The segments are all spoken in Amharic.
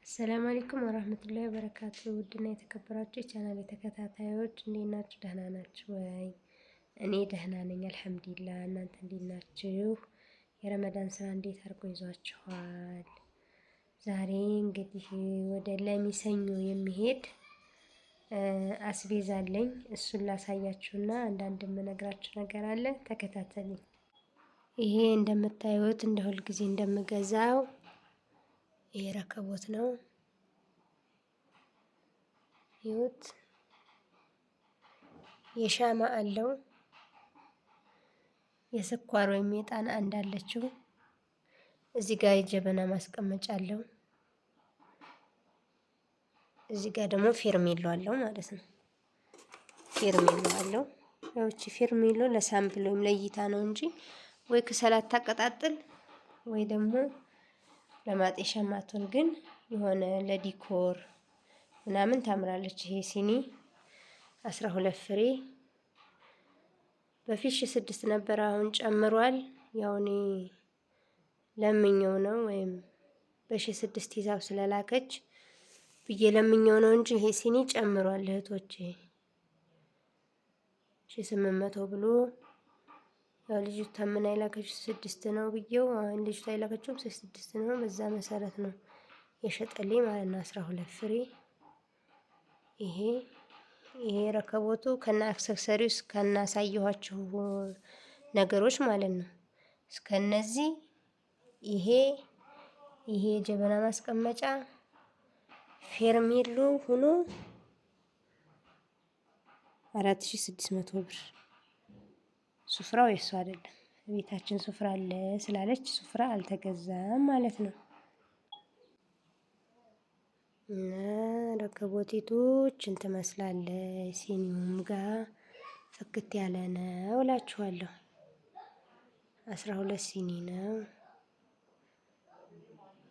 ሰላም አለይኩም ወራህመቱላሂ ወበረካቱ። ውድና የተከበራችሁ የቻናል ተከታታዮች እንዴት ናችሁ? ደህና ናችሁ ወይ? እኔ ደህና ነኝ አልሐምዱሊላህ። እናንተ እንዴት ናችሁ? የረመዳን ስራ እንዴት አድርጎ ይዟችኋል? ዛሬ እንግዲህ ወደ ለሚሰኞ የሚሄድ አስቤዛ አለኝ። እሱን ላሳያችሁና አንዳንድ የምነግራችሁ ነገር አለ። ተከታተሉኝ። ይሄ እንደምታዩት እንደ ሁልጊዜ እንደምገዛው ይሄ ረከቦት ነው። ይሁት የሻማ አለው። የስኳር ወይም የጣና እንዳለችው እዚህ ጋር የጀበና ማስቀመጫ አለው። እዚህ ጋር ደግሞ ፌርሜሎ አለው ማለት ነው። ፌርሜሎ አለው። ያውቺ ፌርሜሎ ለሳምፕል ወይም ለእይታ ነው እንጂ ወይ ከሰላት ታቀጣጥል ወይ ደግሞ ለማጤሻ ማቶን ግን የሆነ ለዲኮር ምናምን ታምራለች። ይሄ ሲኒ 12 ፍሬ በፊት 6 ነበር፣ አሁን ጨምሯል። ያው እኔ ለምኜው ነው ወይም በ6 ሂሳብ ስለላከች ብዬ ለምኜው ነው እንጂ ይሄ ሲኒ ጨምሯል እህቶቼ። 800 ብሎ ያው ልጅቷ ምን አይላከችው 6 ነው ብዬው፣ ልጅቷ አይላከችውም 6 ነው። በዛ መሰረት ነው የሸጠልኝ ማለት ነው። 12 ፍሬ ይሄ ረከቦቱ ከና አክሰሰሪውስ ከናሳየኋችሁ ነገሮች ማለት ነው። እስከነዚህ ይሄ ጀበና ማስቀመጫ ፌርሜሎ ሆኖ 4600 ብር። ሱፍራው የሱ አይደለም፣ ቤታችን ሱፍራ አለ ስላለች ሱፍራ አልተገዛም ማለት ነው። እና ረከቦቲቱችን ትመስላለች። ሲኒውም ጋር ፍክት ያለ ነው እላችኋለሁ። 12 ሲኒ ነው።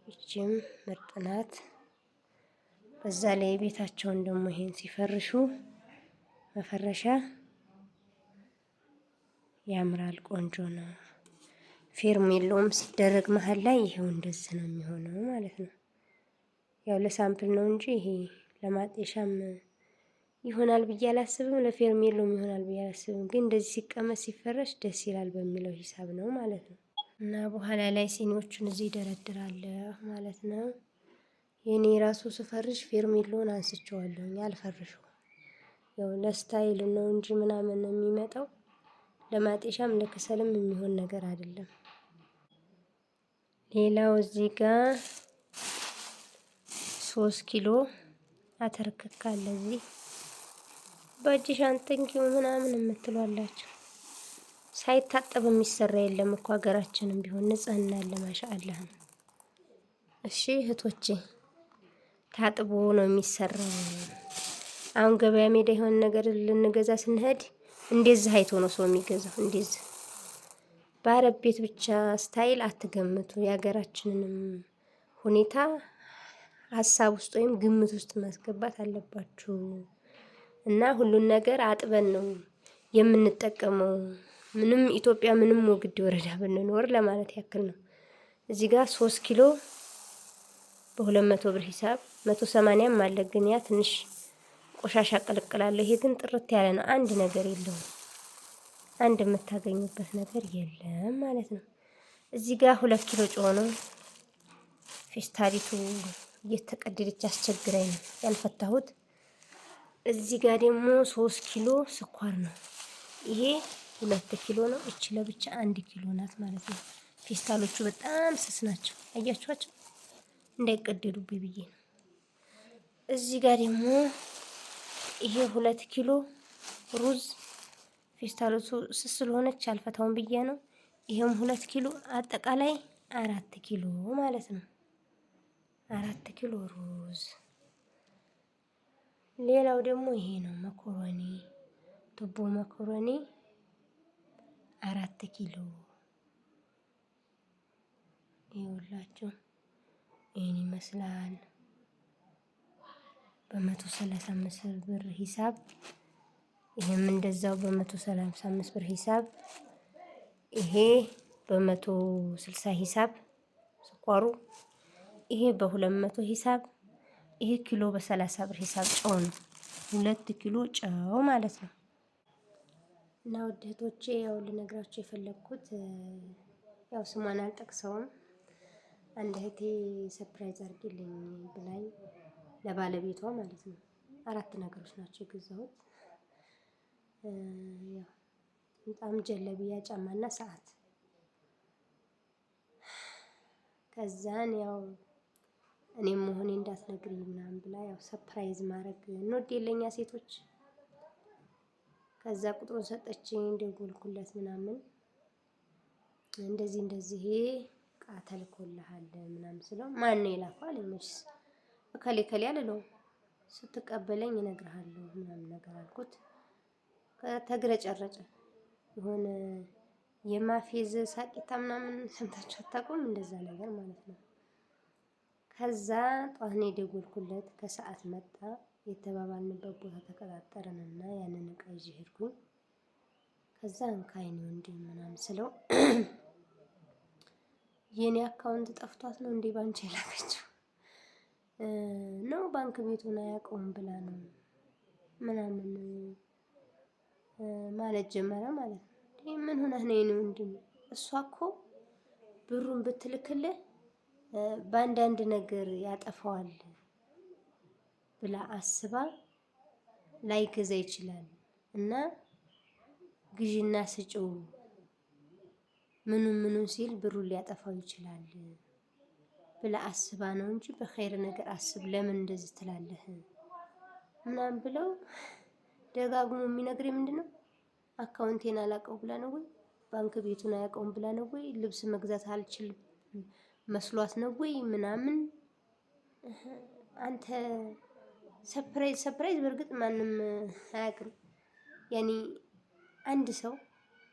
ይችም ምርጥ ናት። በዛ ላይ ቤታቸውን ደግሞ ይሄን ሲፈርሹ መፈረሻ ያምራል፣ ቆንጆ ነው። ፌርሜሎም ሲደረግ መሀል ላይ ይሄው እንደዚህ ነው የሚሆነው ማለት ነው። ያው ለሳምፕል ነው እንጂ ይሄ ለማጤሻም ይሆናል ብዬ አላስብም፣ ለፌርሜሎም ይሆናል ብዬ አላስብም። ግን እንደዚህ ሲቀመጥ ሲፈረሽ ደስ ይላል በሚለው ሂሳብ ነው ማለት ነው። እና በኋላ ላይ ሲኒዎቹን እዚህ ደረድራለሁ ማለት ነው። የኔ ራሱ ስፈርሽ ፌርሜሎን አንስቼዋለሁ፣ አልፈርሽው። ያው ለስታይል ነው እንጂ ምናምን የሚመጣው ለማጤሻም ለከሰልም የሚሆን ነገር አይደለም። ሌላው እዚህ ጋር 3 ኪሎ አተርክክ አለ። እዚህ በእጅሽ አንጠንቂው ምናምን የምትሏላችሁ ሳይታጠብ የሚሰራ የለም እኮ ሀገራችንም ቢሆን ንጽህና አለ ማሻአላህ። እሺ እህቶቼ ታጥቦ ነው የሚሰራው። አሁን ገበያ ሜዳ የሆነ ነገር ልንገዛ ስንሄድ እንደዚህ አይቶ ነው ሰው የሚገዛው። እንደዚህ በአረብ ቤት ብቻ ስታይል አትገምቱ። የሀገራችንንም ሁኔታ ሀሳብ ውስጥ ወይም ግምት ውስጥ ማስገባት አለባችሁ። እና ሁሉን ነገር አጥበን ነው የምንጠቀመው። ምንም ኢትዮጵያ ምንም ወግድ ወረዳ ብንኖር ለማለት ያክል ነው። እዚህ ጋር 3 ኪሎ በ200 ብር ሂሳብ 180ም አለ፣ ግን ያ ትንሽ ቆሻሻ ቀልቅላለሁ። ይሄ ግን ጥርት ያለ ነው። አንድ ነገር የለውም፣ አንድ የምታገኙበት ነገር የለም ማለት ነው። እዚህ ጋር 2 ኪሎ ጨው ነው። ፌስታሊቱ እየተቀደደች አስቸግራኝ ነው ያልፈታሁት። እዚህ ጋር ደግሞ 3 ኪሎ ስኳር ነው። ይሄ 2 ኪሎ ነው። እቺ ለብቻ 1 ኪሎ ናት ማለት ነው። ፌስታሎቹ በጣም ስስ ናቸው፣ አያችኋቸው? እንዳይቀደዱብኝ ብዬ ነው። እዚህ ጋር ደግሞ ይሄ 2 ኪሎ ሩዝ ፌስታሎቹ ስስ ስለሆነች አልፈታውን ብዬ ነው። ይሄም 2 ኪሎ አጠቃላይ 4 ኪሎ ማለት ነው። 4 ኪሎ ሩዝ። ሌላው ደግሞ ይሄ ነው መኮረኒ፣ ቱቦ መኮረኒ 4 ኪሎ። ይኸውላችሁ ይሄን ይመስላል። በ135 ብር ሂሳብ፣ ይሄም እንደዛው በ135 ብር ሂሳብ፣ ይሄ በ160 ሂሳብ ስኳሩ፣ ይሄ በ200 ሂሳብ ይሄ ኪሎ በ30 ብር ሂሳብ ጨው ነው። 2 ኪሎ ጨው ማለት ነው። እና ውድ እህቶቼ ያው ልነግራችሁ የፈለግኩት ያው ስሟን አልጠቅሰውም። አንድ እህቴ ሰርፕራይዝ አድርጊልኝ ብላኝ ለባለቤቷ ማለት ነው 4 ነገሮች ናቸው የገዛሁት። ያው በጣም ጀለቢያ፣ ጫማና ሰዓት። ከዛን ያው እኔም መሆኔ እንዳትነግሪኝ ምናምን ብላ ያው ሰርፕራይዝ ማድረግ እንወድ የለኛ ሴቶች። ከዛ ቁጥሩን ሰጠችኝ፣ ደወልኩለት ምናምን እንደዚህ እንደዚህ እቃ ተልኮልሃል ምናምን ስለው ማን ነው የላከው አለኝ። መችስ እከሌ ከሌ አልለውም፣ ስትቀበለኝ እነግርሃለሁ ምናምን ነገር አልኩት። ተግረጨረጨ። የሆነ የማፌዝ ሳቂታ ምናምን ሰምታችሁ አታውቁም? እንደዛ ነገር ማለት ነው። ከዛ ጧት ነው የደወልኩለት። ከሰዓት መጣ። የተባባልንበት ቦታ ተቀጣጠርንና ያንን እቃ ይዤ ሄድኩኝ። ከዛ እንካይን ወንድም ምናምን ስለው የኔ አካውንት ጠፍቷት ነው እንዴ ባንቺ የላከችው ነው ባንክ ቤቱን አያውቀውም ብላ ነው ምናምን ማለት ጀመረ ማለት ነው። ምን ሆነህ ነው የኔ ወንድም? እሷ እኮ ብሩን ብትልክልህ በአንዳንድ ነገር ያጠፋዋል ብላ አስባ ላይገዛ ይችላል እና ግዢና ስጪው ምኑን ሲል ብሩን ሊያጠፋው ይችላል ብላ አስባ ነው እንጂ በኸይር ነገር አስብ፣ ለምን እንደዚህ ትላለህ ምናምን ብለው ደጋግሞ የሚነግረኝ ምንድነው አካውንቴን አላውቀው ብላ ነው ወይ ባንክ ቤቱን አያውቀውም ብላ ነው ወይ ልብስ መግዛት አልችልም መስሏት ነው ወይ ምናምን። አንተ ሰርፕራይዝ በእርግጥ ማንም አያውቅም። ያኔ አንድ ሰው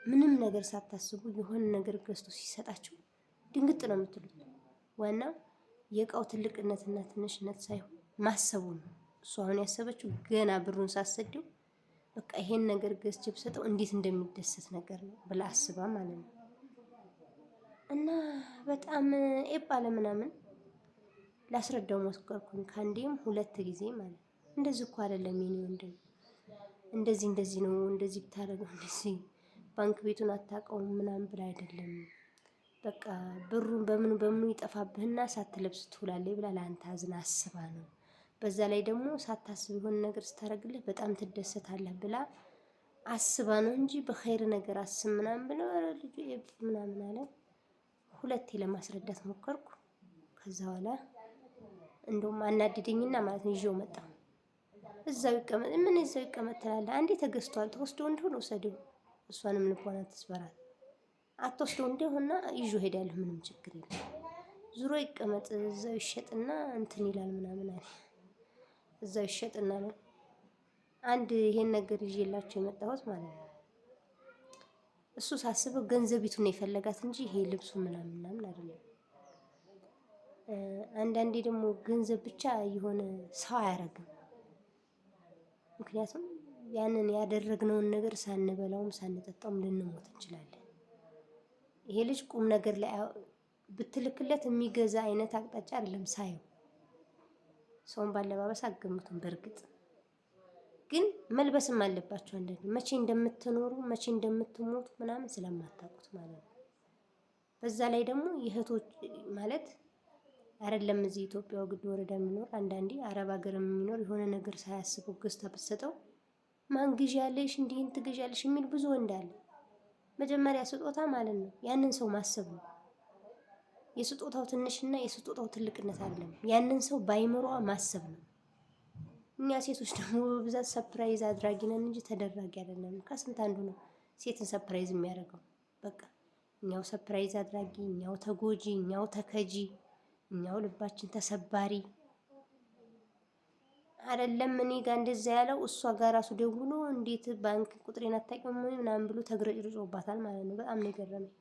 ምንም ነገር ሳታስቡ የሆነ ነገር ገዝቶ ሲሰጣችሁ ድንግጥ ነው የምትሉት። ዋናው የእቃው ትልቅነትና ትንሽነት ሳይሆን ማሰቡ ነው። እሷ አሁን ያሰበችው ገና ብሩን ሳትሰደው በቃ ይሄን ነገር ገዝቼ ብሰጠው እንዴት እንደሚደሰት ነገር ነው ብላ አስባ ማለት ነው። እና በጣም ኤባለ ምናምን ላስረዳው ሞከርኩኝ ከአንዴም 2 ጊዜ ማለት ነው። እንደዚህ እኮ አይደለም የኔ ወንድም፣ እንደዚህ ነው፣ እንደዚህ ብታረገው እንደዚህ ባንክ ቤቱን አታውቀውም ምናምን ብላ አይደለም። በቃ ብሩን በምኑ ይጠፋብህና ሳትለብስ ትውላለህ ብላ ለአንተ አዝና አስባ ነው። በዛ ላይ ደግሞ ሳታስብ የሆነ ነገር ስታደርግልህ በጣም ትደሰታለህ ብላ አስባ ነው እንጂ በኸይር ነገር አስብ ምናምን ብለው ልጁ ምናምን አለ። 2 ለማስረዳት ሞከርኩ። ከዛ በኋላ እንደውም አናድደኝና ማለት ነው ይዤው መጣ። እዛው ይቀመጥ፣ ምን እዛው ይቀመጥ ትላለህ? አንዴ ተገዝቷል፣ ተወስዶ እንደሆነ ወሰደው። እሷንም ልቦና ትስበራት። አትወስደው እንደሆነ ይዤ ሄዳለሁ፣ ምንም ችግር የለም። ዙሮ ይቀመጥ፣ እዛው ይሸጥና እንትን ይላል ምናምን አለ። እዛው ይሸጥና ነው አንድ ይሄን ነገር ይዤላችሁ የመጣሁት ማለት ነው። እሱ ሳስበው ገንዘቢቱን ነው የፈለጋት እንጂ ይሄ ልብሱ ምናምን አይደለም። አንዳንዴ ደግሞ ገንዘብ ብቻ የሆነ ሰው አያረግም። ምክንያቱም ያንን ያደረግነውን ነገር ሳንበላውም ሳንጠጣውም ልንሞት እንችላለን። ይሄ ልጅ ቁም ነገር ላይ ብትልክለት የሚገዛ አይነት አቅጣጫ አይደለም ሳየው። ሰውን ባለባበስ አገምቱም። በእርግጥ ግን መልበስም አለባቸው። አንዳንዴ መቼ እንደምትኖሩ መቼ እንደምትሞቱ ምናምን ስለማታውቁት ማለት ነው። በዛ ላይ ደግሞ የእህቶች ማለት አይደለም እዚህ ኢትዮጵያ ወግድ ወረዳ የሚኖር አንዳንዴ አረብ ሀገር የሚኖር የሆነ ነገር ሳያስበው ገዝታ ብትሰጠው ማን ግዢ ያለሽ እንዲህን ትገዣለሽ የሚል ብዙ ወንድ አለ። መጀመሪያ ስጦታ ማለት ነው ያንን ሰው ማሰብ ነው። የስጦታው ትንሽና የስጦታው ትልቅነት አይደለም፣ ያንን ሰው ባይምሯ ማሰብ ነው። እኛ ሴቶች ደግሞ በብዛት ሰርፕራይዝ አድራጊ ነን እንጂ ተደራጊ አይደለም። ከስንት አንዱ ነው ሴትን ሰርፕራይዝ የሚያደርገው። በቃ እኛው ሰርፕራይዝ አድራጊ፣ እኛው ተጎጂ፣ እኛው ተከጂ፣ እኛው ልባችን ተሰባሪ አይደለም። እኔ ጋር እንደዛ ያለው እሷ ጋር ራሱ ደውሎ እንዴት ባንክ ቁጥሬን አታውቂውም ምናምን ብሎ ተግረጭርጮባታል ማለት ነው። በጣም ነው የገረመኝ።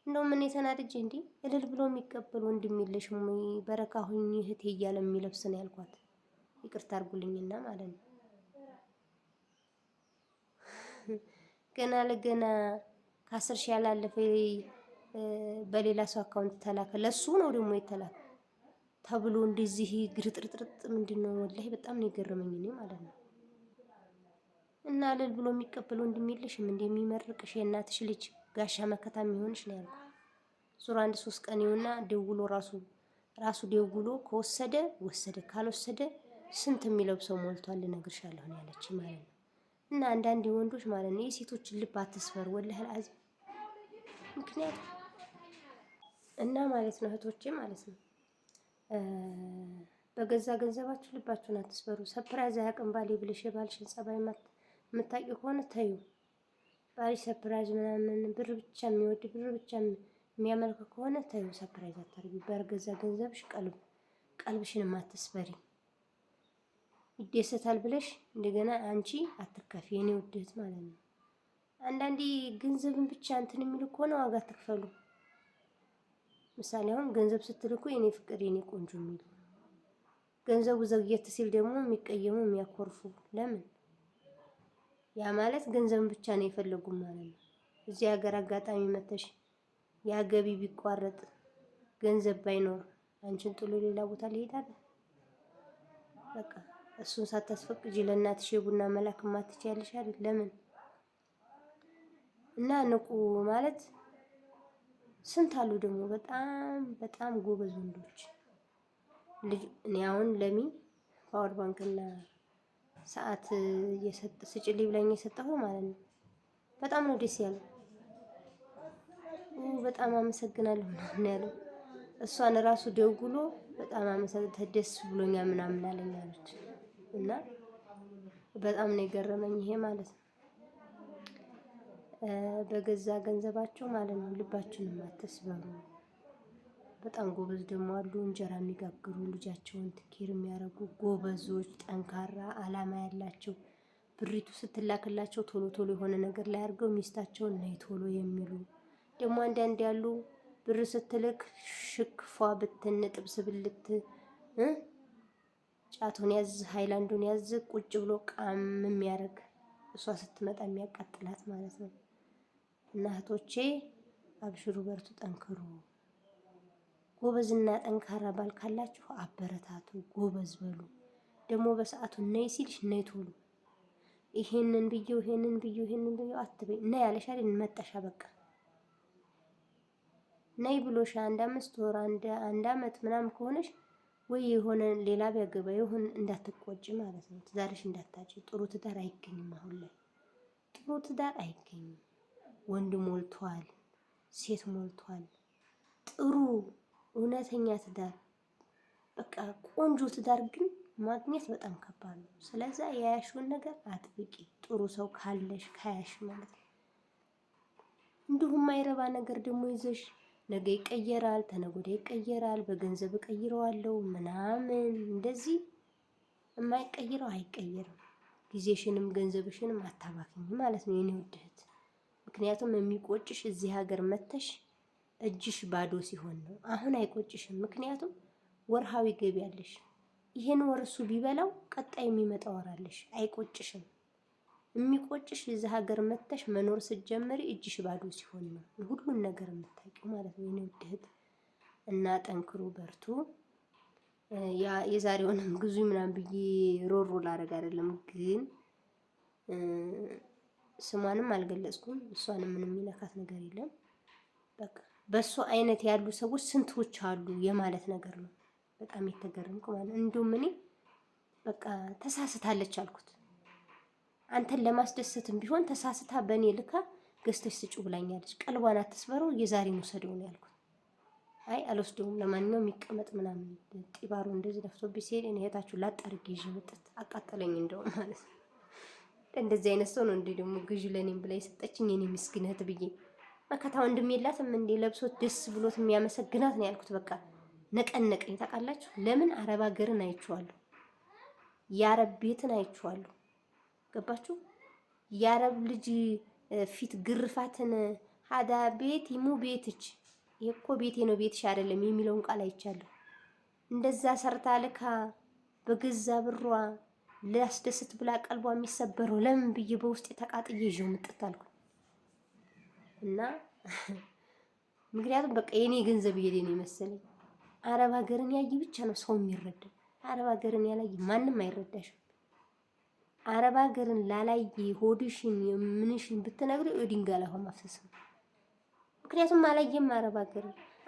እንደውም እኔ ተናድጄ እንዴ እልል ብሎ የሚቀበል ወንድም የለሽም ወይ በረካ ሁኚ እህቴ እያለ የሚለብስ ነው ያልኳት። ይቅርታ አድርጉልኝና ማለት ነው። ገና ለገና ከ10 ሺህ ያላለፈ በሌላ ሰው አካውንት ተላከ። ለሱ ነው ደግሞ የተላከ። ተብሎ እንደዚህ ግርጥርጥርጥ ምንድነው? ወላሂ በጣም ነው የገረመኝ እኔ ማለት ነው። እና እልል ብሎ የሚቀበል ወንድም የለሽም እንደሚመርቅሽ የእናትሽ ልጅ ጋሻ መከታ የሚሆንሽ ነው ያልኩት። ዙር 1-3 ቀን ይሁንና ደውሎ ራሱ ደውሎ ከወሰደ ወሰደ፣ ካልወሰደ ስንት የሚለብሰው ሞልቷል ልነግርሻለሁ ነው ያለች ማለት ነው። እና አንዳንድ ወንዶች ማለት ነው የሴቶችን ልብ አትስበር ወላሂ አልዓዚም። ምክንያቱም እና ማለት ነው እህቶቼ ማለት ነው በገዛ ገንዘባችሁ ልባችሁን አትስበሩ። ሰፕራይዝ አያውቅም ባሌ ብለሽ የባልሽን ጸባይ የምታውቂው ከሆነ ተዩ። ባልሽ ሰፕራይዝ ምናምን ብር ብቻ የሚወድ ብር ብቻ የሚያመልክ ከሆነ ተዩ። ሰፕራይዝ አታርጊ። በገዛ ገንዘብሽ ቀልብሽን አትስበሪ። ይደሰታል ብለሽ እንደገና አንቺ አትከፊ የኔ ውድት ማለት ነው። አንዳንዴ ገንዘብን ብቻ እንትን የሚሉ ከሆነ ዋጋ ትክፈሉ። ምሳሌ አሁን ገንዘብ ስትልኩ የኔ ፍቅር የኔ ቆንጆ የሚሉ ገንዘቡ ዘግየት ሲል ደግሞ የሚቀየሙ የሚያኮርፉ ለምን? ያ ማለት ገንዘብን ብቻ ነው የፈለጉ ማለት ነው። እዚህ ሀገር አጋጣሚ መተሽ ያ ገቢ ቢቋረጥ ገንዘብ ባይኖር አንቺን ጥሎ ሌላ ቦታ ሊሄዳል። በቃ እሱን ሳታስፈቅጂ ለእናትሽ የቡና መላክ ማትችያለሽ አይደል? ለምን? እና ንቁ ማለት ስንት አሉ ደግሞ በጣም በጣም ጎበዝ ወንዶች። እኔ አሁን ለሚ ፓወር ባንክ እና ሰዓት ስጭልኝ ብላኝ የሰጠሁ ማለት ነው። በጣም ነው ደስ ያለው። በጣም አመሰግናለሁ ምናምን ያለው እሷን ራሱ ደውሎ በጣም ደስ ብሎኛ ምናምን አለኝ አለች። እና በጣም ነው የገረመኝ ይሄ ማለት ነው። በገዛ ገንዘባቸው ማለት ነው ልባችሁንም አትስበሩ። በጣም ጎበዝ ደግሞ አሉ እንጀራ የሚጋግሩ ልጃቸውን ትኬር የሚያደርጉ ጎበዞች፣ ጠንካራ አላማ ያላቸው ብሪቱ ስትላክላቸው ቶሎ ቶሎ የሆነ ነገር ላይ አድርገው ሚስታቸውን ነይ ቶሎ የሚሉ ደግሞ አንዳንድ ያሉ ብር ስትልክ ሽክፏ ብትን ጥብስ ብልት ጫቱን ያዝ ሃይላንዱን ያዝ ቁጭ ብሎ ቃም የሚያደርግ እሷ ስትመጣ የሚያቃጥላት ማለት ነው። እና እህቶቼ አብሽሩ፣ በርቱ፣ ጠንክሩ። ጎበዝና ጠንካራ ባል ካላችሁ አበረታቱ፣ ጎበዝ በሉ። ደግሞ በሰዓቱ ነይ ሲልሽ ነይ ቶሎ። ይሄንን ብዬው አትበይ። ነይ ያለሽ አይደል መጣሻ በቃ ነይ ብሎሽ 1-5 ወር 1 አመት ምናምን ከሆነሽ ወይ የሆነ ሌላ ቢያገባ ይሁን እንዳትቆጪ ማለት ነው። ትዳርሽ እንዳታጪ። ጥሩ ትዳር አይገኝም። አሁን ላይ ጥሩ ትዳር አይገኝም። ወንድ ሞልቷል፣ ሴት ሞልቷል። ጥሩ እውነተኛ ትዳር በቃ ቆንጆ ትዳር ግን ማግኘት በጣም ከባድ ነው። ስለዚህ የያሽውን ነገር አጥብቂ። ጥሩ ሰው ካለሽ ካያሽ ማለት ነው። እንዲሁም ማይረባ ነገር ደግሞ ይዘሽ ነገ ይቀየራል፣ ተነገ ወዲያ ይቀየራል፣ በገንዘብ እቀይረዋለሁ ምናምን እንደዚህ የማይቀይረው አይቀየርም። ጊዜሽንም ገንዘብሽንም አታባክኝ ማለት ነው የኔ ውድ እህት። ምክንያቱም የሚቆጭሽ እዚህ ሀገር መተሽ እጅሽ ባዶ ሲሆን ነው። አሁን አይቆጭሽም፣ ምክንያቱም ወርሃዊ ገቢ አለሽ። ይሄን ወር እሱ ቢበላው ቀጣይ የሚመጣ ወር አለሽ፣ አይቆጭሽም። የሚቆጭሽ እዚህ ሀገር መተሽ መኖር ስትጀምሪ እጅሽ ባዶ ሲሆን ነው ሁሉን ነገር የምታውቂው ማለት ነው የኔ ውድ እህት። እና ጠንክሩ፣ በርቱ። የዛሬውንም ግዙ ምናምን ብዬ ሮሮ ላደርግ አይደለም፣ ግን ስሟንም አልገለጽኩም። እሷንም ምንም የሚነካት ነገር የለም። በቃ በሱ አይነት ያሉ ሰዎች ስንቶች አሉ የማለት ነገር ነው። በጣም የተገረምኩ ማለት እንደውም እኔ በቃ ተሳስታለች አልኩት። አንተን ለማስደሰትም ቢሆን ተሳስታ በእኔ ልካ ገዝተሽ ስጩ ብላኛለች። ቀልቧን አትስበረው፣ የዛሬን ውሰደው ነው ያልኩት። አይ አልወስደውም፣ ለማንኛውም የሚቀመጥ ምናምን ጢባሩ እንደዚህ ለፍቶብኝ ሲሄድ እኔ እህታችሁ ላጣርግ ይዤ መጣት አቃጠለኝ እንደውም ማለት ነው። እንደዚህ አይነት ሰው ነው እንዴ ደግሞ ግዢ ለኔም ብላ የሰጠችኝ የኔ ምስኪን እህት ብዬ መከታ ወንድም የላትም እንዴ ለብሶት ደስ ብሎት የሚያመሰግናት ነው ያልኩት። በቃ ነቀነቀኝ ታውቃላችሁ። ለምን አረብ ሀገርን አይቼዋለሁ፣ የአረብ ቤትን አይቼዋለሁ። ገባችሁ? የአረብ ልጅ ፊት ግርፋትን ሀዳ ቤት ይሙ ቤትች ይሄ እኮ ቤቴ ነው ቤትሽ አይደለም የሚለውን ቃል አይቻለሁ። እንደዛ ሰርታ ልካ በገዛ ብሯ ላስደስት ብላ ቀልቧ የሚሰበረው ለምን ብዬ በውስጥ ተቃጥዬ ይዤው ምጥት አልኩ እና ምክንያቱም በቃ የኔ ገንዘብ እየሄደ ነው መሰለኝ። አረብ ሀገርን ያየ ብቻ ነው ሰው የሚረዳ። አረብ ሀገርን ያላየ ማንም አይረዳሽም። አረብ ሀገርን ላላየ ሆድሽን የምንሽን ብትነግሪ ድንጋይ ላይ ውሃ ማፍሰስ ነው። ምክንያቱም አላየም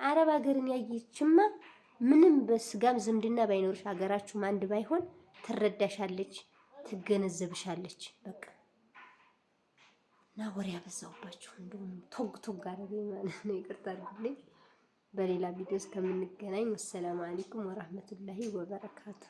አረብ ሀገርን ያየችማ ምንም በስጋም ዝምድና ባይኖርሽ ሀገራችሁም አንድ ባይሆን ትረዳሻለች፣ ትገነዘብሻለች። በቃ እና ወሬ ያበዛውባችሁ እንደውም ቶግ ቶግ አደረገኝ ማለት ነው። ይቅርታ አድርጉልኝ። በሌላ ቪዲዮ እስከምንገናኝ ወሰላሙ አለይኩም ወራህመቱላሂ ወበረካቱ።